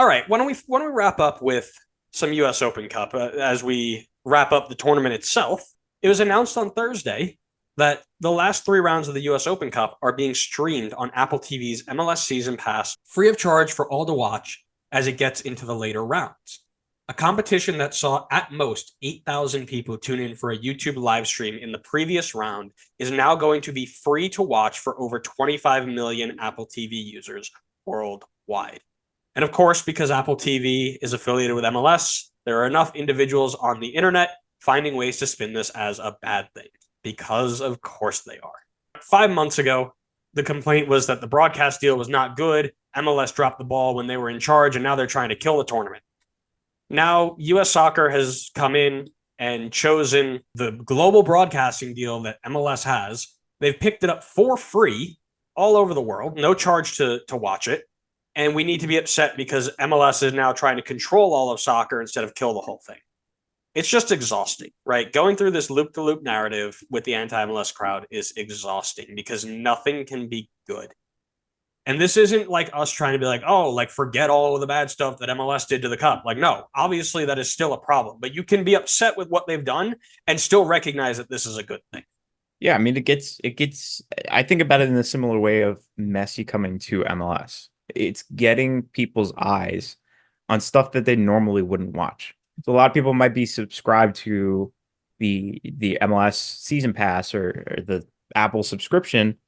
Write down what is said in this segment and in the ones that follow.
All right, why don't we wrap up with some U.S. Open Cup as we wrap up the tournament itself? It was announced on Thursday that the last three rounds of the U.S. Open Cup are being streamed on Apple TV's MLS Season Pass, free of charge for all to watch as it gets into the later rounds. A competition that saw at most 8,000 people tune in for a YouTube live stream in the previous round is now going to be free to watch for over 25 million Apple TV users worldwide. And of course, because Apple TV is affiliated with MLS, there are enough individuals on the internet finding ways to spin this as a bad thing, because of course they are. 5 months ago, the complaint was that the broadcast deal was not good. MLS dropped the ball when they were in charge, and now they're trying to kill the tournament. Now, US Soccer has come in and chosen the global broadcasting deal that MLS has. They've picked it up for free all over the world, no charge to watch it. And we need to be upset because MLS is now trying to control all of soccer instead of kill the whole thing. It's just exhausting, right? Going through this loop-to-loop narrative with the anti-MLS crowd is exhausting because nothing can be good. And this isn't like us trying to be like, oh, like forget all of the bad stuff that MLS did to the cup. Like, no, obviously that is still a problem, but you can be upset with what they've done and still recognize that this is a good thing. Yeah, I mean, I think about it in a similar way of Messi coming to MLS. It's getting people's eyes on stuff that they normally wouldn't watch. So a lot of people might be subscribed to the MLS season pass or the Apple subscription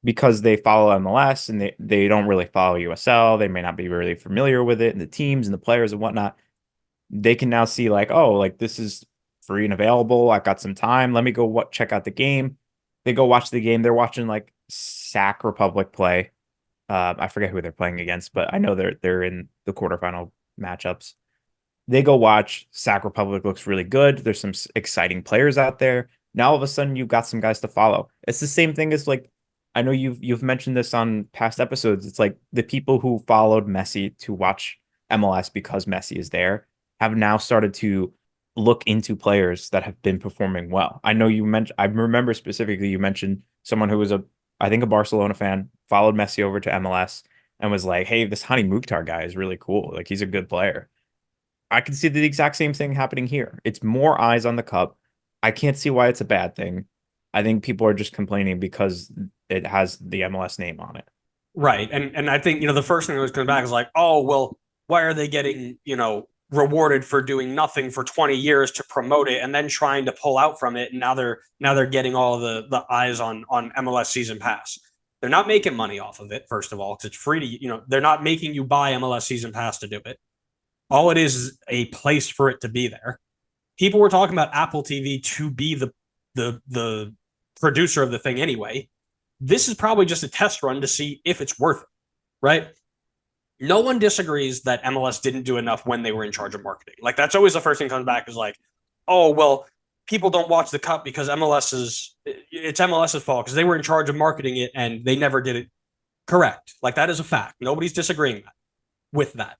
because they follow MLS and they don't really follow USL. They may not be really familiar with it and the teams and the players and whatnot. They can now see like, oh, like this is free and available. I've got some time. Let me go check out the game. They go watch the game. They're watching like Sac Republic play. I forget who they're playing against, but I know they're in the quarterfinal matchups. They go watch Sac Republic looks really good. There's some exciting players out there. Now all of a sudden you've got some guys to follow. It's the same thing as like I know you've mentioned this on past episodes. It's like the people who followed Messi to watch MLS because Messi is there have now started to look into players that have been performing well. I know you mentioned, I remember specifically you mentioned someone who was I think a Barcelona fan, followed Messi over to MLS and was like, hey, this Hani Mukhtar guy is really cool. Like he's a good player. I can see the exact same thing happening here. It's more eyes on the cup. I can't see why it's a bad thing. I think people are just complaining because it has the MLS name on it. Right. And I think, the first thing that was coming back is like, oh, well, why are they getting, rewarded for doing nothing for 20 years to promote it and then trying to pull out from it? And now they're getting all the eyes on MLS season pass. They're not making money off of it, first of all, because it's free to, they're not making you buy MLS season pass to do it. All it is a place for it to be there. People were talking about Apple TV to be the producer of the thing anyway. This is probably just a test run to see if it's worth it, right? No one disagrees that MLS didn't do enough when they were in charge of marketing. Like that's always the first thing that comes back is like, oh, well, people don't watch the cup because it's MLS's fault because they were in charge of marketing it and they never did it correct. Like that is a fact. Nobody's disagreeing with that.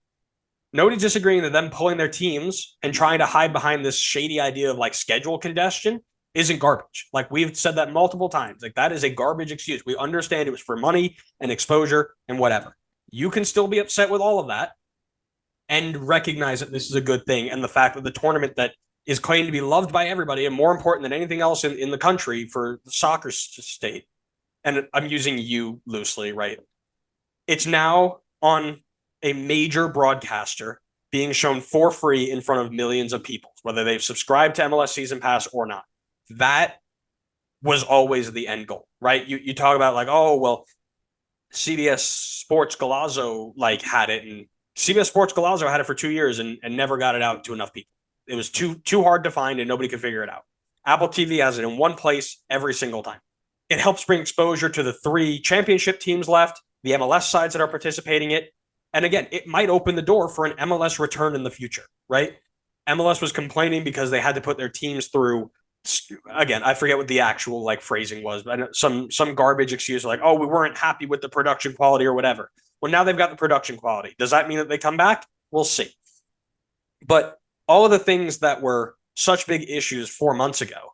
Nobody's disagreeing that them pulling their teams and trying to hide behind this shady idea of like schedule congestion isn't garbage. Like we've said that multiple times. Like that is a garbage excuse. We understand it was for money and exposure and whatever. You can still be upset with all of that and recognize that this is a good thing. And the fact that the tournament that is claimed to be loved by everybody and more important than anything else in the country for the soccer state, and I'm using you loosely, right? It's now on a major broadcaster being shown for free in front of millions of people, whether they've subscribed to MLS Season Pass or not. That was always the end goal, right? You talk about like, oh, well, CBS Sports Galazzo like had it, and CBS Sports Galazzo had it for 2 years and never got it out to enough people. It was too hard to find and nobody could figure it out. Apple TV has it in one place every single time. It helps bring exposure to the 3 championship teams left, the MLS sides that are participating in it. And again, it might open the door for an MLS return in the future, right? MLS was complaining because they had to put their teams through, again, I forget what the actual like phrasing was, but some garbage excuse like, oh, we weren't happy with the production quality or whatever. Well, now they've got the production quality. Does that mean that they come back? We'll see. But all of the things that were such big issues 4 months ago,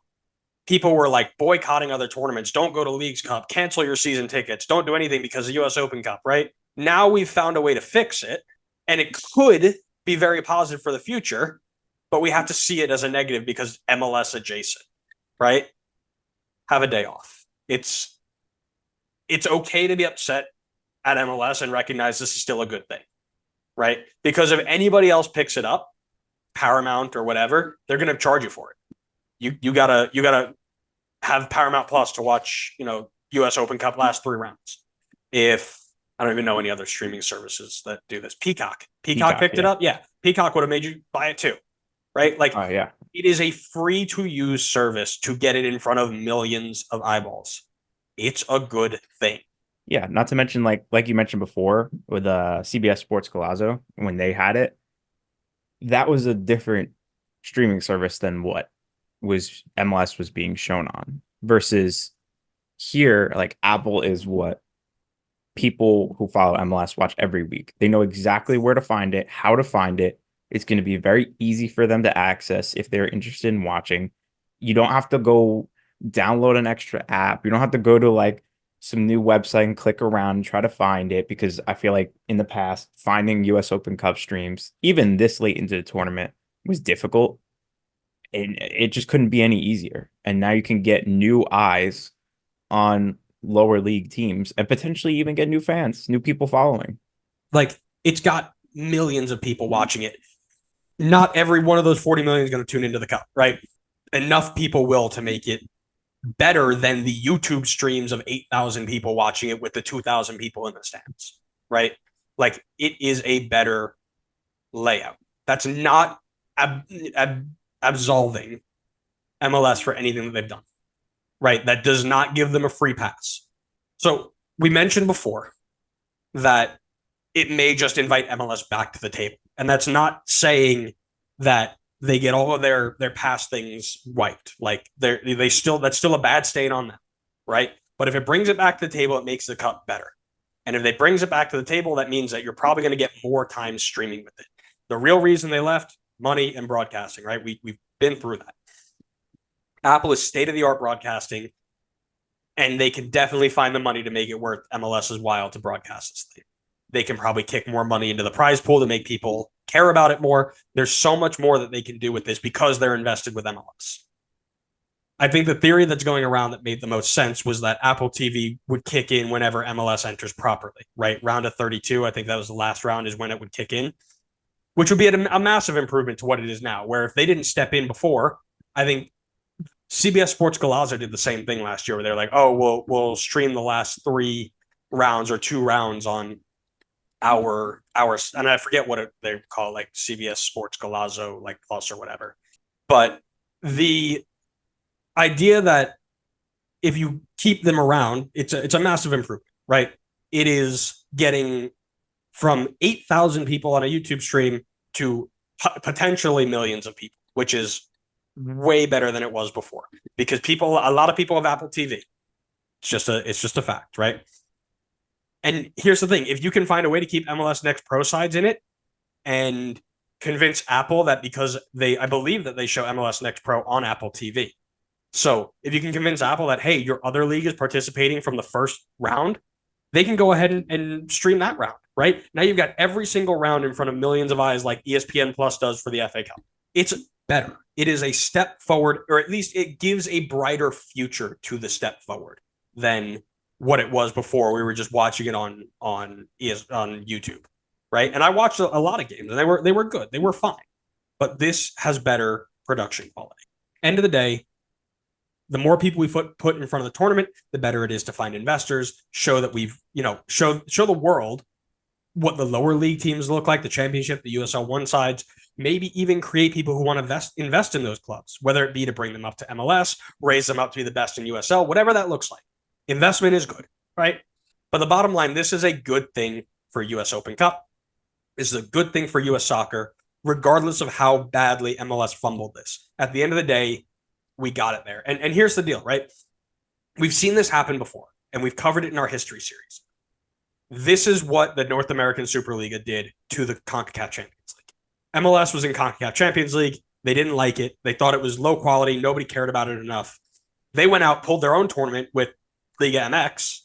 people were like boycotting other tournaments. Don't go to Leagues Cup, cancel your season tickets. Don't do anything because of US Open Cup, right? Now we've found a way to fix it. And it could be very positive for the future, but we have to see it as a negative because MLS adjacent, right? Have a day off. It's okay to be upset at MLS and recognize this is still a good thing, right? Because if anybody else picks it up, Paramount or whatever, they're going to charge you for it. You gotta have Paramount Plus to watch, U.S. Open Cup last 3 rounds. If I don't even know any other streaming services that do this. Peacock picked it up. Yeah, Peacock would have made you buy it too, right? Like, yeah, it is a free to use service to get it in front of millions of eyeballs. It's a good thing. yeah. Not to mention, like you mentioned before with CBS Sports Golazo when they had it, that was a different streaming service than what was MLS was being shown on. Versus here, like Apple is what people who follow MLS watch every week. They know exactly where to find it, how to find it. It's going to be very easy for them to access if they're interested in watching. You don't have to go download an extra app. You don't have to go to like some new website and click around and try to find it, because I feel like in the past, finding US Open Cup streams, even this late into the tournament, was difficult. And it just couldn't be any easier. And now you can get new eyes on lower league teams and potentially even get new fans, new people following. Like, it's got millions of people watching it. Not every one of those 40 million is going to tune into the cup, right? Enough people will to make it better than the YouTube streams of 8,000 people watching it with the 2,000 people in the stands, right? Like, it is a better layout. That's not absolving MLS for anything that they've done, right? That does not give them a free pass. So we mentioned before that it may just invite MLS back to the table. And that's not saying that they get all of their past things wiped. Like, that's still a bad stain on them, right? But if it brings it back to the table, it makes the cup better. And if it brings it back to the table, that means that you're probably going to get more time streaming with it. The real reason they left, money and broadcasting, right? We've been through that. Apple is state-of-the-art broadcasting, and they can definitely find the money to make it worth MLS's while to broadcast this thing. They can probably kick more money into the prize pool to make people care about it more. There's so much more that they can do with this because they're invested with MLS. I think the theory that's going around that made the most sense was that Apple TV would kick in whenever MLS enters properly, right? Round of 32, I think that was the last round, is when it would kick in, which would be a massive improvement to what it is now, where if they didn't step in before, I think CBS Sports Golazo did the same thing last year, where they're like, oh, we'll stream the last 3 rounds or 2 rounds on our and I forget what they call, like CBS Sports Golazo, like Plus or whatever. But the idea that if you keep them around, it's a massive improvement, right? It is getting from 8,000 people on a YouTube stream to potentially millions of people, which is way better than it was before, because a lot of people have Apple TV. It's just a fact, right? And here's the thing: if you can find a way to keep MLS Next Pro sides in it and convince Apple that, because I believe that they show MLS Next Pro on Apple TV. So if you can convince Apple that, hey, your other league is participating from the first round, they can go ahead and stream that round, right? Now you've got every single round in front of millions of eyes, like ESPN Plus does for the FA Cup. It's better. It is a step forward, or at least it gives a brighter future to the step forward than what it was before. We were just watching it on YouTube, right? And I watched a lot of games, and they were good. They were fine. But this has better production quality. End of the day, the more people we put in front of the tournament, the better it is to find investors, show that we've, show the world what the lower league teams look like, the championship, the USL 1 sides, maybe even create people who want to invest in those clubs, whether it be to bring them up to MLS, raise them up to be the best in USL, whatever that looks like. Investment is good, right? But the bottom line, this is a good thing for US Open Cup. This is a good thing for US soccer, regardless of how badly MLS fumbled this. At the end of the day, we got it there. And here's the deal, right? We've seen this happen before, and we've covered it in our history series. This is what the North American Superliga did to the CONCACAF Champions League. MLS was in CONCACAF Champions League. They didn't like it. They thought it was low quality. Nobody cared about it enough. They went out, pulled their own tournament with Liga MX,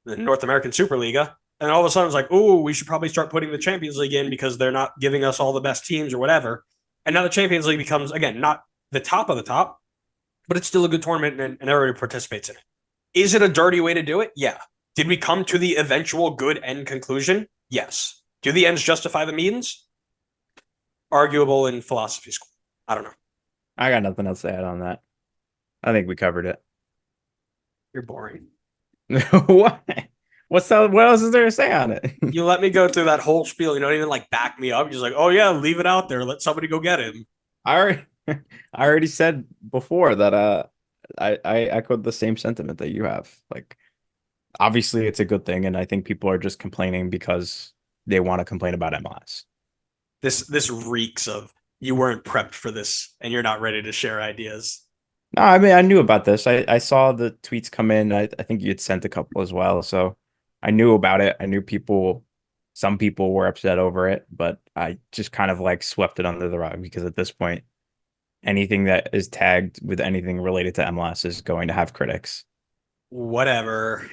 the North American Superliga, And all of a sudden it's like, oh, we should probably start putting the Champions League in because they're not giving us all the best teams or whatever. And now the Champions League becomes, again, not the top of the top, but it's still a good tournament and everybody participates in it. Is it a dirty way to do it? Yeah. Did we come to the eventual good end conclusion? Yes. Do the ends justify the means? Arguable in philosophy school. I don't know. I got nothing else to add on that. I think we covered it. You're boring. What? What else is there to say on it? You let me go through that whole spiel. You don't even like back me up. You're just like, oh yeah, leave it out there. Let somebody go get him. I already, I already said before that I echoed the same sentiment that you have. Like, obviously it's a good thing, and I think people are just complaining because they want to complain about MLS. This reeks of you weren't prepped for this and you're not ready to share ideas. No, I mean I knew about this. I saw the tweets come in. I think you had sent a couple as well, so I knew about it. I knew some people were upset over it, but I just kind of like swept it under the rug because at this point, anything that is tagged with anything related to MLS is going to have critics. Whatever.